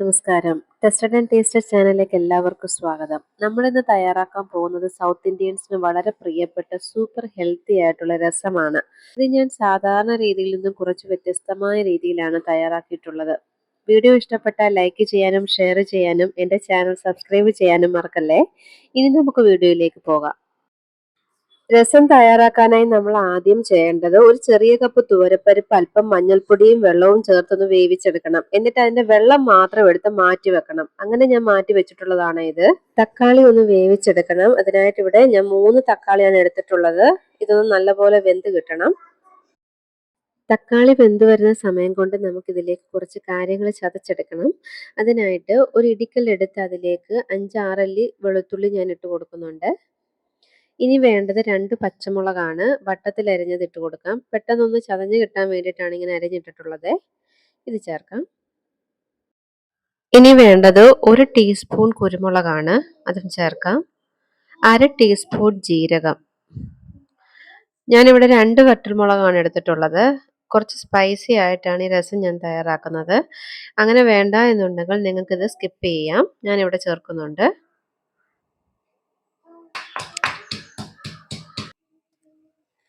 നമസ്കാരം. Tested and tasted ചാനലിലേക്ക് എല്ലാവർക്കും സ്വാഗതം. നമ്മളിന്ന് തയ്യാറാക്കാൻ പോകുന്നത് സൗത്ത് ഇന്ത്യൻസിന് വളരെ പ്രിയപ്പെട്ട സൂപ്പർ ഹെൽത്തി ആയിട്ടുള്ള രസമാണ്. ഇത് ഞാൻ സാധാരണ രീതിയിൽ നിന്നും കുറച്ച് വ്യത്യസ്തമായ രീതിയിലാണ് തയ്യാറാക്കിയിട്ടുള്ളത്. വീഡിയോ ഇഷ്ടപ്പെട്ടാൽ ലൈക്ക് ചെയ്യാനും ഷെയർ ചെയ്യാനും എൻ്റെ ചാനൽ സബ്സ്ക്രൈബ് ചെയ്യാനും മറക്കല്ലേ. ഇനി നമുക്ക് വീഡിയോയിലേക്ക് പോകാം. രസം തയ്യാറാക്കാനായി നമ്മൾ ആദ്യം ചെയ്യേണ്ടത് ഒരു ചെറിയ കപ്പ് തുവരപ്പരിപ്പ് അല്പം മഞ്ഞൾപ്പൊടിയും വെള്ളവും ചേർത്തൊന്ന് വേവിച്ചെടുക്കണം. എന്നിട്ട് അതിന്റെ വെള്ളം മാത്രം എടുത്ത് മാറ്റി വെക്കണം. അങ്ങനെ ഞാൻ മാറ്റി വെച്ചിട്ടുള്ളതാണ് ഇത്. തക്കാളി ഒന്ന് വേവിച്ചെടുക്കണം. അതിനായിട്ട് ഇവിടെ ഞാൻ 3 തക്കാളിയാണ് എടുത്തിട്ടുള്ളത്. ഇതൊന്ന് നല്ലപോലെ വെന്ത് കിട്ടണം. തക്കാളി വെന്ത് വരുന്ന സമയം കൊണ്ട് നമുക്ക് ഇതിലേക്ക് കുറച്ച് കാര്യങ്ങൾ ചതച്ചെടുക്കണം. അതിനായിട്ട് ഒരു ഇടിക്കലെടുത്ത് അതിലേക്ക് 5-6 അല്ലി വെളുത്തുള്ളി ഞാൻ ഇട്ട് കൊടുക്കുന്നുണ്ട്. ഇനി വേണ്ടത് 2 പച്ചമുളകാണ്. വട്ടത്തിൽ അരിഞ്ഞത് ഇട്ട് കൊടുക്കാം. പെട്ടെന്നൊന്ന് ചതഞ്ഞ് കിട്ടാൻ വേണ്ടിയിട്ടാണ് ഇങ്ങനെ അരിഞ്ഞിട്ടിട്ടുള്ളത്. ഇത് ചേർക്കാം. ഇനി വേണ്ടത് 1 ടീസ്പൂൺ കുരുമുളകാണ്. അതും ചേർക്കാം. 1/2 ടീസ്പൂൺ ജീരകം. ഞാനിവിടെ 2 വറ്റൽമുളകാണ് എടുത്തിട്ടുള്ളത്. കുറച്ച് സ്പൈസി ആയിട്ടാണ് ഈ രസം ഞാൻ തയ്യാറാക്കുന്നത്. അങ്ങനെ വേണ്ട എന്നുണ്ടെങ്കിൽ നിങ്ങൾക്കിത് സ്കിപ്പ് ചെയ്യാം. ഞാനിവിടെ ചേർക്കുന്നുണ്ട്.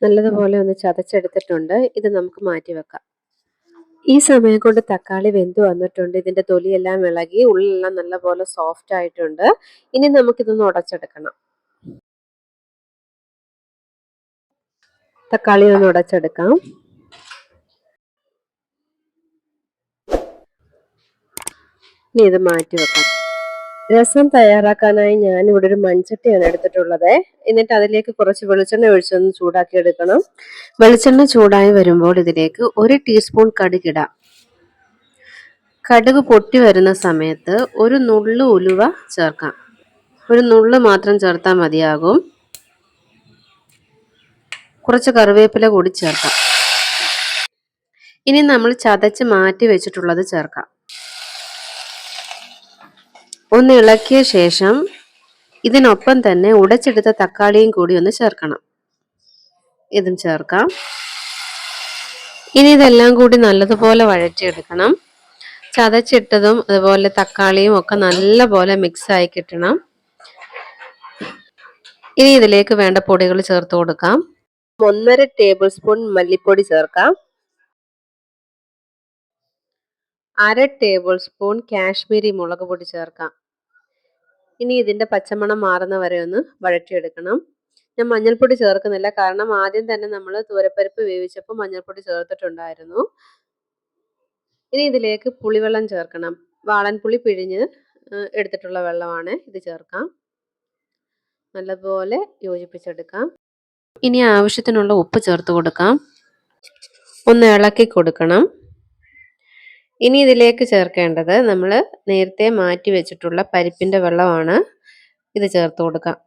നല്ലതുപോലെ ഒന്ന് ചതച്ചെടുത്തിട്ടുണ്ട്. ഇത് നമുക്ക് മാറ്റി വെക്കാം. ഈ സമയം കൊണ്ട് തക്കാളി വെന്ത് വന്നിട്ടുണ്ട്. ഇതിന്റെ തൊലിയെല്ലാം ഇളകി ഉള്ളിലെല്ലാം നല്ലപോലെ സോഫ്റ്റ് ആയിട്ടുണ്ട്. ഇനി നമുക്കിതൊന്ന് ഉടച്ചെടുക്കണം. തക്കാളി ഒന്ന് ഉടച്ചെടുക്കാം. ഇനി ഇത് മാറ്റി വെക്കാം. രസം തയ്യാറാക്കാനായി ഞാൻ ഇവിടെ ഒരു മൺചട്ടിയാണ് എടുത്തിട്ടുള്ളത്. എന്നിട്ട് അതിലേക്ക് കുറച്ച് വെളിച്ചെണ്ണ ഒഴിച്ചൊന്ന് ചൂടാക്കി എടുക്കണം. വെളിച്ചെണ്ണ ചൂടായി വരുമ്പോൾ ഇതിലേക്ക് 1 ടീസ്പൂൺ കടുകിടാം. കടുക് പൊട്ടി വരുന്ന സമയത്ത് ഒരു നുള്ളു ഉലുവ ചേർക്കാം. ഒരു നുള്ളു മാത്രം ചേർത്താൽ മതിയാകും. കുറച്ച് കറിവേപ്പില കൂടി ചേർക്കാം. ഇനി നമ്മൾ ചതച്ച് മാറ്റി വെച്ചിട്ടുള്ളത് ചേർക്കാം. ഒന്ന് ഇളക്കിയ ശേഷം ഇതിനൊപ്പം തന്നെ ഉടച്ചെടുത്ത തക്കാളിയും കൂടി ഒന്ന് ചേർക്കണം. ഇതും ചേർക്കാം. ഇനി ഇതെല്ലാം കൂടി നല്ലതുപോലെ വഴറ്റിയെടുക്കണം. ചതച്ചിട്ടതും അതുപോലെ തക്കാളിയും ഒക്കെ നല്ലപോലെ മിക്സ് ആയി കിട്ടണം. ഇനി ഇതിലേക്ക് വേണ്ട പൊടികൾ ചേർത്ത് കൊടുക്കാം. 1.5 ടേബിൾ സ്പൂൺ മല്ലിപ്പൊടി ചേർക്കാം. 1/2 ടേബിൾ സ്പൂൺ കാശ്മീരി മുളക് പൊടി ചേർക്കാം. ഇനി ഇതിന്റെ പച്ചമണം മാറുന്ന വരെ ഒന്ന് വഴറ്റിയെടുക്കണം. ഞാൻ മഞ്ഞൾപ്പൊടി ചേർക്കുന്നില്ല, കാരണം ആദ്യം തന്നെ നമ്മൾ തുവരപ്പരിപ്പ് വേവിച്ചപ്പോൾ മഞ്ഞൾപ്പൊടി ചേർത്തിട്ടുണ്ടായിരുന്നു. ഇനി ഇതിലേക്ക് പുളിവെള്ളം ചേർക്കണം. വാളൻപുളി പിഴിഞ്ഞ് എടുത്തിട്ടുള്ള വെള്ളമാണ്. ഇത് ചേർക്കാം. നല്ലപോലെ യോജിപ്പിച്ചെടുക്കാം. ഇനി ആവശ്യത്തിനുള്ള ഉപ്പ് ചേർത്ത് കൊടുക്കാം. ഒന്ന് ഇളക്കി കൊടുക്കണം. ഇനി ഇതിലേക്ക് ചേർക്കേണ്ടത് നമ്മൾ നേരത്തെ മാറ്റി വെച്ചിട്ടുള്ള പരിപ്പിന്റെ വെള്ളമാണ്. ഇത് ചേർത്ത് കൊടുക്കാം.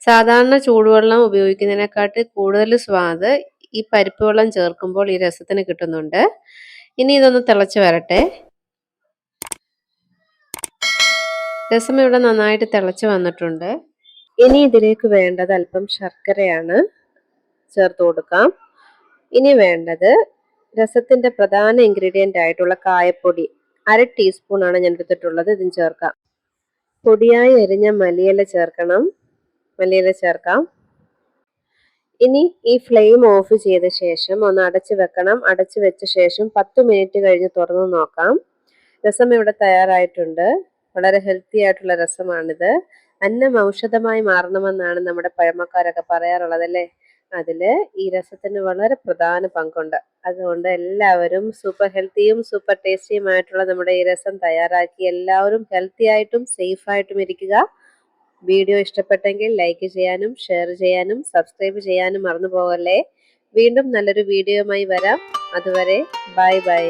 സാധാരണ ചൂടുവെള്ളം ഉപയോഗിക്കുന്നതിനെക്കാട്ട് കൂടുതൽ സ്വാദ് ഈ പരിപ്പ് വെള്ളം ചേർക്കുമ്പോൾ ഈ രസത്തിന് കിട്ടുന്നുണ്ട്. ഇനി ഇതൊന്ന് തിളച്ച് വരട്ടെ. രസം ഇവിടെ നന്നായിട്ട് തിളച്ച് വന്നിട്ടുണ്ട്. ഇനി ഇതിലേക്ക് വേണ്ടത് അല്പം ശർക്കരയാണ്. ചേർത്ത് കൊടുക്കാം. ഇനി വേണ്ടത് രസത്തിന്റെ പ്രധാന ഇൻഗ്രീഡിയന്റ് ആയിട്ടുള്ള കായപ്പൊടി 1/2 ടീസ്പൂൺ ആണ് ഞാൻ എടുത്തിട്ടുള്ളത്. ഇതും ചേർക്കാം. പൊടിയായി എരിഞ്ഞ മല്ലിയില ചേർക്കണം. മല്ലിയില ചേർക്കാം. ഇനി ഈ ഫ്ലെയിം ഓഫ് ചെയ്ത ശേഷം ഒന്ന് അടച്ചു വെക്കണം. അടച്ചു വെച്ച ശേഷം 10 മിനിറ്റ് കഴിഞ്ഞ് തുറന്നു നോക്കാം. രസം ഇവിടെ തയ്യാറായിട്ടുണ്ട്. വളരെ ഹെൽത്തി ആയിട്ടുള്ള രസമാണിത്. അന്നം ഔഷധമായി മാറണമെന്നാണ് നമ്മുടെ പഴമക്കാരൊക്കെ പറയാറുള്ളത് അല്ലേ. അതില് ഈ രസത്തിന് വളരെ പ്രധാന പങ്കുണ്ട്. അതുകൊണ്ട് എല്ലാവരും സൂപ്പർ ഹെൽത്തിയും സൂപ്പർ ടേസ്റ്റിയുമായിട്ടുള്ള നമ്മുടെ ഈ രസം തയ്യാറാക്കി എല്ലാവരും ഹെൽത്തി ആയിട്ടും സേഫ് ആയിട്ടും ഇരിക്കുക. വീഡിയോ ഇഷ്ടപ്പെട്ടെങ്കിൽ ലൈക്ക് ചെയ്യാനും ഷെയർ ചെയ്യാനും സബ്സ്ക്രൈബ് ചെയ്യാനും മറന്നു പോകല്ലേ. വീണ്ടും നല്ലൊരു വീഡിയോയുമായി വരാം. അതുവരെ ബൈ ബൈ.